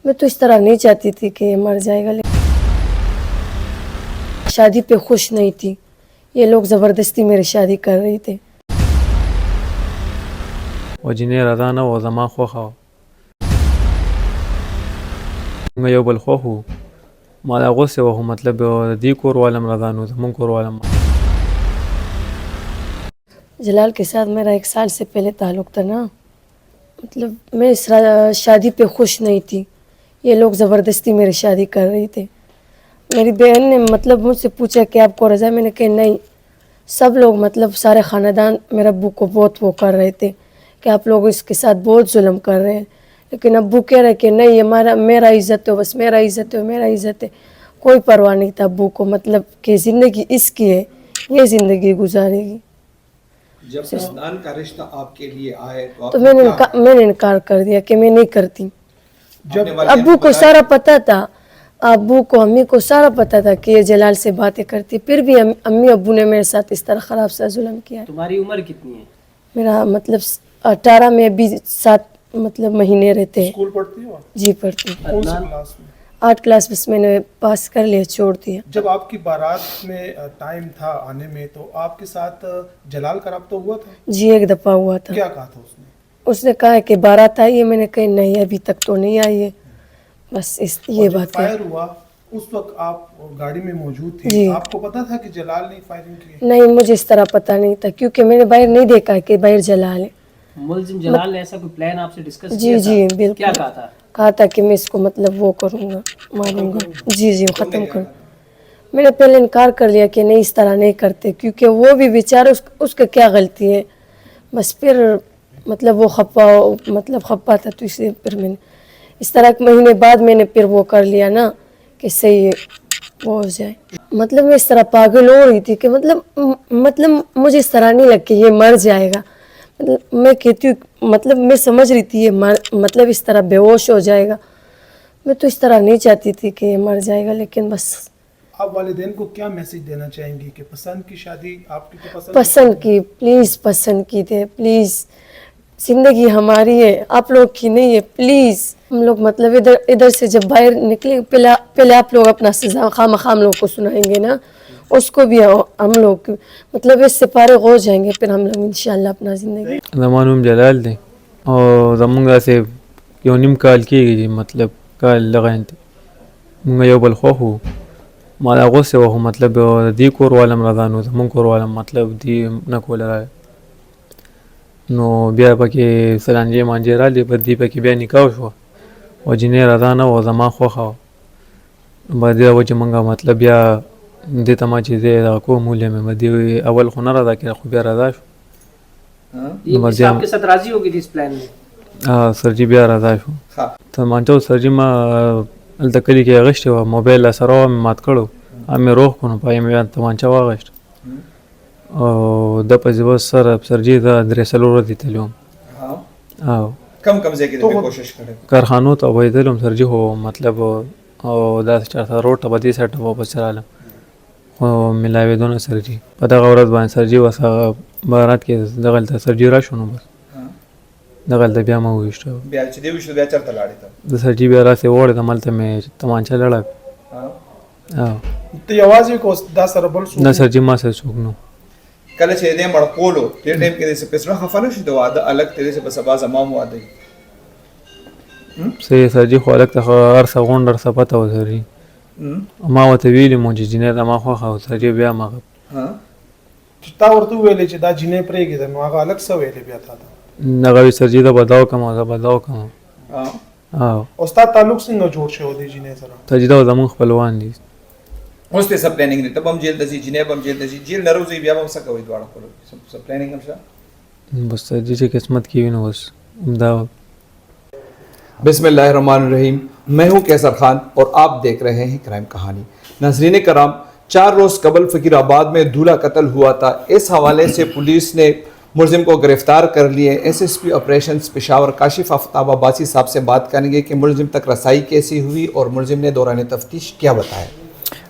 میں تو اس طرح نہیں چاہتی تھی کہ یہ مر جائے گا، لیکن شادی پہ خوش نہیں تھی، یہ لوگ زبردستی میری شادی کر رہی تھے. وجنې رضا نه و زما خوښه وه، موږ یو بل خوښ وو. ما د هغو څه وخت مطلب د دې کور والم رضا نو زمونږ کور والم. جلال کے ساتھ میرا 1 سال سے پہلے تعلق تھا نا، مطلب میں اس شادی پہ خوش نہیں تھی، یہ لوگ زبردستی میری شادی کر رہی تھے. میری بہن نے مطلب مجھ سے پوچھا کہ آپ کو رضا، میں نے کہا نہیں. سب لوگ مطلب سارے خاندان میرے ابو کو بہت وہ کر رہے تھے کہ آپ لوگ اس کے ساتھ بہت ظلم کر رہے ہیں، لیکن ابو کہہ رہے کہ نہیں، یہ میرا عزت ہے، بس میرا عزت ہے، میرا عزت ہے. کوئی پرواہ نہیں تھا ابو کو، مطلب کہ زندگی اس کی ہے، یہ زندگی گزارے گی. جب خاندان کا رشتہ آپ کے لیے آئے تو میں نے انکار کر دیا کہ میں نہیں کرتی. جب ابو کو سارا پتہ تھا، ابو کو امی کو سارا پتہ تھا کہ یہ جلال سے باتیں کرتی، پھر بھی امی ابو نے میرے ساتھ اس طرح خراب سا ظلم کیا. تمہاری عمر کتنی ہے؟ میرا مطلب 18 میں ابھی 7 مطلب مہینے رہتے ہیں. اسکول پڑھتی ہو؟ جی پڑھتی ہوں. کون سی کلاس میں؟ 8 کلاس بس میں نے پاس کر لیا، چھوڑ دیا. جب آپ کی بارات میں ٹائم تھا آنے میں تو آپ کے ساتھ جلال کا رابطہ ہوا تھا؟ جی 1 دفعہ ہوا تھا. کیا کہا تھا اس نے؟ اس نے کہا کہ بارات آئی ہے، میں نے کہا نہیں ابھی تک تو نہیں آئی ہے، بس یہ بات ہے. فائر ہوا اس وقت آپ گاڑی میں موجود تھے، جی. آپ کو پتا تھا کہ جلال نے فائرنگ کی؟ نہیں، مجھے اس طرح پتہ نہیں تھا کیونکہ میں نے باہر نہیں دیکھا کہ باہر جلال ہے. ملزم جلال نے ایسا کوئی پلان آپ سے ڈسکس جی کیا جی تھا؟ بالکل. کیا کہا تھا؟ کہا تھا کہ میں اس کو مطلب وہ کروں گا، ماروں گا. جی ختم کروں. میں نے پہلے انکار کر لیا کہ نہیں اس طرح نہیں کرتے، کیونکہ وہ بھی بیچارہ اس کا کیا غلطی ہے. بس پھر مطلب وہ خپا تھا، تو اس لیے پھر میں نے اس طرح 1 مہینے بعد میں نے پھر وہ کر لیا نا کہ صحیح وہ ہو جائے. مطلب میں اس طرح پاگل ہو رہی تھی کہ مطلب مجھے اس طرح نہیں لگ کہ یہ مر جائے گا. مطلب میں کہتی ہوں، مطلب میں سمجھ رہی تھی یہ مطلب اس طرح بے ہوش ہو جائے گا. میں تو اس طرح نہیں چاہتی تھی کہ یہ مر جائے گا، لیکن بس. آپ والدین کو کیا میسج دینا چاہیں گی کہ پسند کی شادی آپ کی تو پسند کی، پلیز پسند کی دے، پلیز. زندگی ہماری ہے، آپ لوگ کی نہیں ہے، پلیز. ہم لوگ مطلب ادھر سے جب باہر نکلے پہلے آپ لوگ اپنا سزا خواہ ہم لوگ کو سنائیں گے نا، اس کو بھی ہم لوگ مطلب اس سے فارغ ہو جائیں گے، پھر ہم لوگ انشاءاللہ اپنا زندگی. زما نوم جلال دی او زمونږ داسې یو نیم کال کېږي، مطلب کال دغه موږ یو بل خوښ وو. ما د هغو څه وخت مطلب د دې کور والم رضا نو زمونږ کور والم مطلب دې نه کوله راغی. نو بیا پکې سلانجې مانجې راغلې، په دې پکې بیا نکاح وشوه. وجنې رضا نه وه زما خوښه وه. په دې وجې موږ مطلب بیا دې ته ما چې دی دغه کوم ولې مې دې اول خو نه رضا کېده، خو بیا رضا شو. آپ کے ساتھ راضی ہو گئی تھی اس پلان میں؟ سر جی بیا رضا شو. تمانچه سر جی ما هلته کلي کې اغوښتې وه، موبایل راسره وه، مې مات کړی و. مې روغ کړو، نو په هغې مې بیا تمانچه واغوښته او ده پسې بس سر جي زه 3-4 ورځې تللی وم. کم ځای کې د کوشش کړی؟ کارخانو ته به یې تللی سر جي، خو مطلب او داسې چا سره روډ ته به دې سایډ ته واپس رالم، خو میلاوېدو نه سر جي. په دغه ورځ باندې سر جي بس هغه بارات کې دغلته سر جي راشو، نو بس دغلته بیا ما وویشته. بیا چې دې وشو بیا چېرته لاړې ته؟ د سر جي بیا راسې وغوړېدم، هلته مې تمانچه لړه. ته یوازې کو دا سره بل څوک؟ نه سر جي ما سره څوک نو. کله چې دې مړ کولو دې ټایم کې دې په زړه خفه نه شو د واده الګ ترې څه په سبا زما هم واده وي؟ صحیح سر جي خو هلک ته خو هر څه غونډ هر څه پته وه سر جي. ما ورته ویلي مو چې جینۍ زما خوښه وه، سر جي بیا هماغه تا ورته وویلې چې دا جینۍ پرېږده، نو هغه هلک څه ویلې بیا تا ته؟ هغه وایي سر جي زه به دا وکړم او زه به دا وکړم. او ستا تعلق څنګه جوړ شو دې جینۍ سره؟ سر جي دا زمونږ خپلوان دي. اوس ته څه پلانینګ دی؟ ته به هم جیل ته ځې، جینۍ به هم جیل ته ځي، جیل نه روځئ بیا به هم څه کوئ دواړه خپلو کې؟ څه پلانینګ هم شته؟ بس سر جي چې قسمت کې وي نو بس همدا. بسم اللہ الرحمن الرحیم. میں ہوں کیسر خان اور آپ دیکھ رہے ہیں کرائم کہانی. ناظرین کرام، 4 روز قبل فقیر آباد میں دولہا قتل ہوا تھا. اس حوالے سے پولیس نے ملزم کو گرفتار کر لیے. SSP آپریشنز پشاور کاشف آفتاب عباسی صاحب سے بات کریں گے کہ ملزم تک رسائی کیسی ہوئی اور ملزم نے دوران تفتیش کیا بتایا.